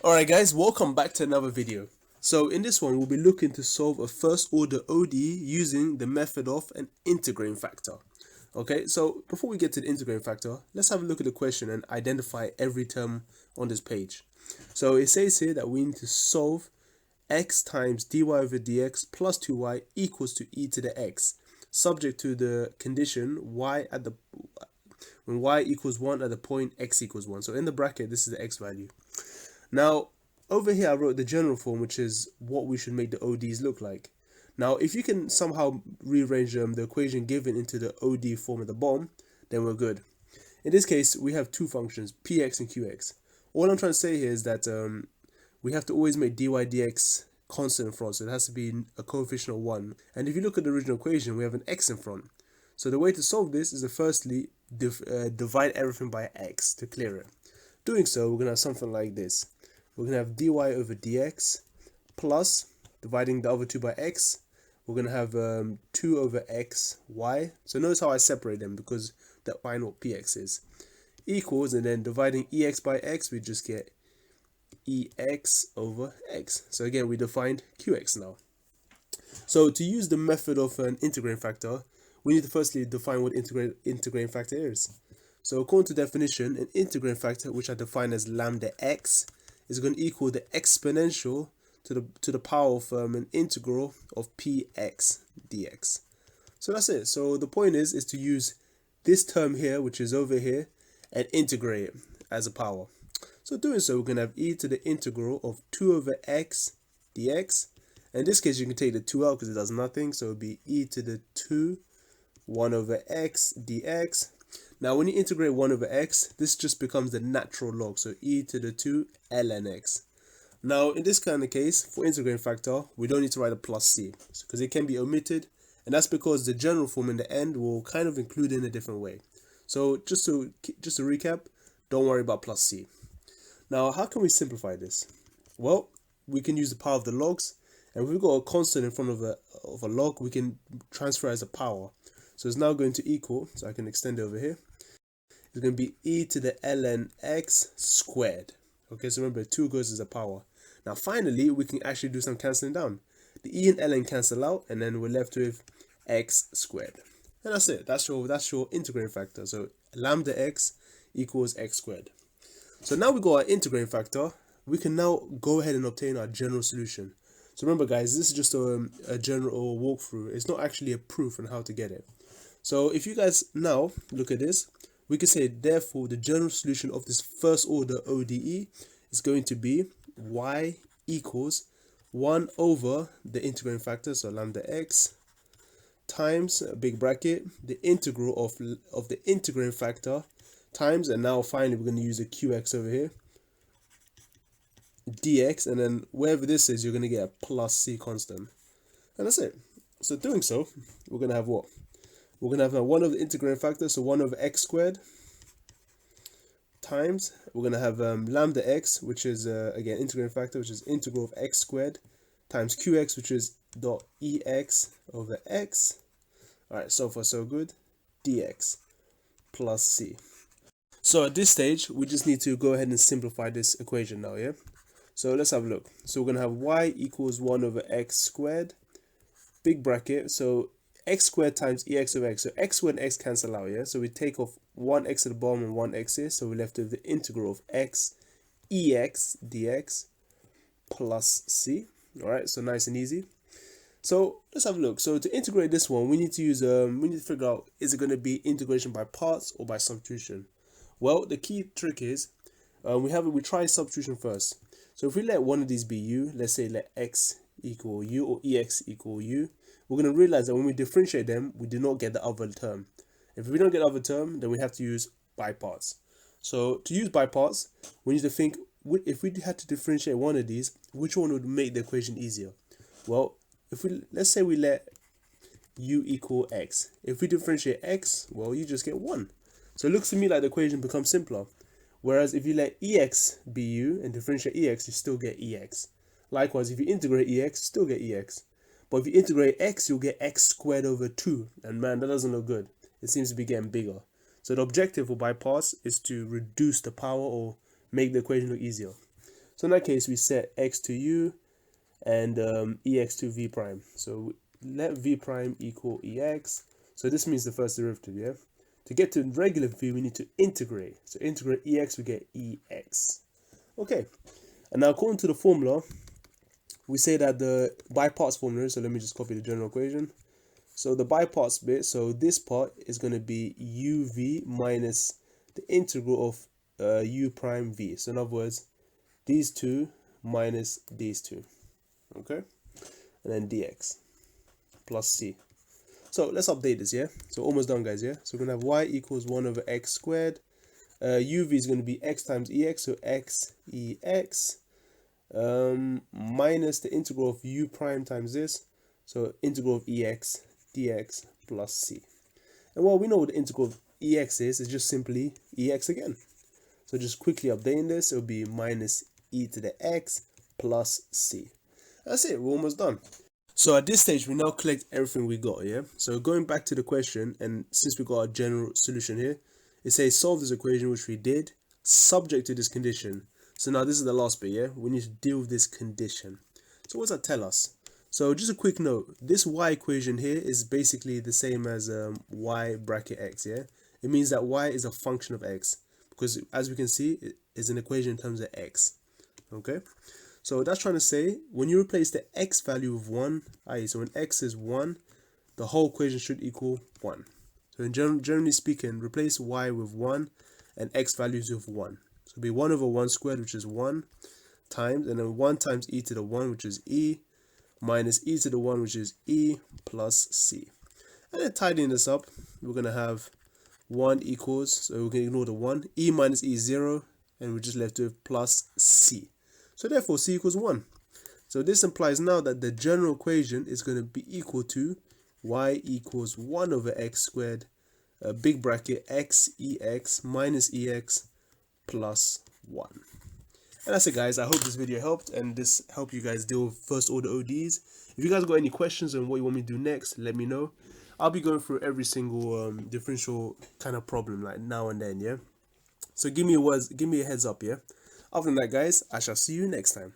Alright guys, welcome back to another video. So in this one we'll be looking to solve a first order ODE using the method of an integrating factor. Okay, so before we get to the integrating factor, let's have a look at the question and identify every term on this page. So it says here that we need to solve x times dy over dx plus 2y equals to e to the x, subject to the condition when y equals 1 at the point x equals 1. So in the bracket, this is the x value. Now, over here I wrote the general form, which is what we should make the ODs look like. Now, if you can somehow rearrange the equation given into the OD form at the bottom, then we're good. In this case, we have two functions, px and qx. All I'm trying to say here is that we have to always make dy dx constant in front, so it has to be a coefficient of 1. And if you look at the original equation, we have an x in front. So the way to solve this is to firstly divide everything by x to clear it. Doing so, we're going to have something like this. We're going to have dy over dx plus, dividing the other two by x, we're going to have 2 over x y. So notice how I separate them because that find what px is. Equals, and then dividing ex by x, we just get ex over x. So again, we defined qx now. So to use the method of an integrating factor, we need to firstly define what integrating factor is. So according to definition, an integrating factor, which I define as lambda x, is going to equal the exponential to the power of an integral of px dx. So that's it. So the point is to use this term here, which is over here, and integrate it as a power. So doing so, we're going to have e to the integral of 2 over x dx. In this case, you can take the 2 out because it does nothing. So it would be e to the 2, 1 over x dx. Now, when you integrate 1 over x, this just becomes the natural log. So e to the 2 ln x. Now, in this kind of case, for integrating factor, we don't need to write a plus c because it can be omitted. And that's because the general form in the end will kind of include it in a different way. So just to recap, don't worry about plus c. Now, how can we simplify this? Well, we can use the power of the logs. And if we've got a constant in front of a log, we can transfer it as a power. So it's now going to equal, so I can extend it over here. It's going to be e to the ln x squared. Okay, so remember 2 goes as a power. Now finally, we can actually do some cancelling down. The e and ln cancel out, and then we're left with x squared. And that's it. That's your integrating factor. So lambda x equals x squared. So now we got our integrating factor. We can now go ahead and obtain our general solution. So remember guys, this is just a general walkthrough. It's not actually a proof on how to get it. So if you guys now look at this, we can say therefore the general solution of this first order ODE is going to be y equals 1 over the integrating factor, so lambda x, times a big bracket, the integral of the integrating factor, times, and now finally we're going to use a qx over here, dx, and then wherever this is, you're going to get a plus c constant. And that's it. So doing so, we're going to have what? We're going to have now 1 over the integrating factor, so 1 over x squared, times, we're going to have lambda x, which is, again, integrating factor, which is integral of x squared, times qx, which is dot ex over x. Alright, so far so good, dx plus c. So at this stage, we just need to go ahead and simplify this equation now, yeah? So let's have a look. So we're going to have y equals 1 over x squared, big bracket, so x squared times ex over x. So x squared and x cancel out, yeah? So we take off 1x at the bottom and 1x here. So we're left with the integral of x ex dx plus c. All right, so nice and easy. So let's have a look. So to integrate this one, we need to use we need to figure out, is it going to be integration by parts or by substitution? Well, the key trick is we try substitution first. So if we let one of these be u, let's say let x equal u or ex equal u, we're going to realize that when we differentiate them, we do not get the other term. If we don't get the other term, then we have to use by parts. So to use by parts, we need to think, if we had to differentiate one of these, which one would make the equation easier? Well, let's say we let u equal x. If we differentiate x, well, you just get 1. So it looks to me like the equation becomes simpler. Whereas if you let ex be u and differentiate ex, you still get ex. Likewise, if you integrate ex, you still get ex. But if you integrate x, you'll get x squared over 2. And man, that doesn't look good. It seems to be getting bigger. So the objective for by parts is to reduce the power or make the equation look easier. So in that case, we set x to u and ex to v prime. So let v prime equal ex. So this means the first derivative, yeah? To get to regular v, we need to integrate. So integrate ex, we get ex. Okay, and now according to the formula, we say that the by parts formula, so let me just copy the general equation. So the by parts bit, so this part is going to be uv minus the integral of u prime v. So in other words, these two minus these two, okay? And then dx plus c. So let's update this, yeah? So almost done, guys, yeah? So we're going to have y equals 1 over x squared. uv is going to be x times ex, so x ex minus the integral of u prime times this, so integral of ex dx plus c. And well, we know what the integral of ex is, it's just simply ex again. So just quickly updating this, it'll be minus e to the x plus c. That's it, we're almost done. So at this stage, we now collect everything we got, yeah? So going back to the question, and since we got a general solution here, it says solve this equation, which we did, subject to this condition. So now this is the last bit, yeah? We need to deal with this condition. So what does that tell us? So just a quick note, this y equation here is basically the same as y bracket x, yeah? It means that y is a function of x, because as we can see, it is an equation in terms of x, okay? So that's trying to say, when you replace the x value with 1, i.e. so when x is 1, the whole equation should equal 1. So in generally speaking, replace y with 1 and x values with 1. So it'll be 1 over 1 squared, which is 1, times, and then 1 times e to the 1, which is e, minus e to the 1, which is e, plus c. And then tidying this up, we're going to have 1 equals, so we can ignore the 1, e minus e is 0, and we're just left with plus c. So therefore, c equals 1. So this implies now that the general equation is going to be equal to y equals 1 over x squared, big bracket x ex minus ex plus 1. And that's it, guys. I hope this video helped, and this helped you guys deal with first order ODEs. If you guys got any questions on what you want me to do next, let me know. I'll be going through every single differential kind of problem like now and then, yeah? So give me a heads up, yeah? Other than that, guys, I shall see you next time.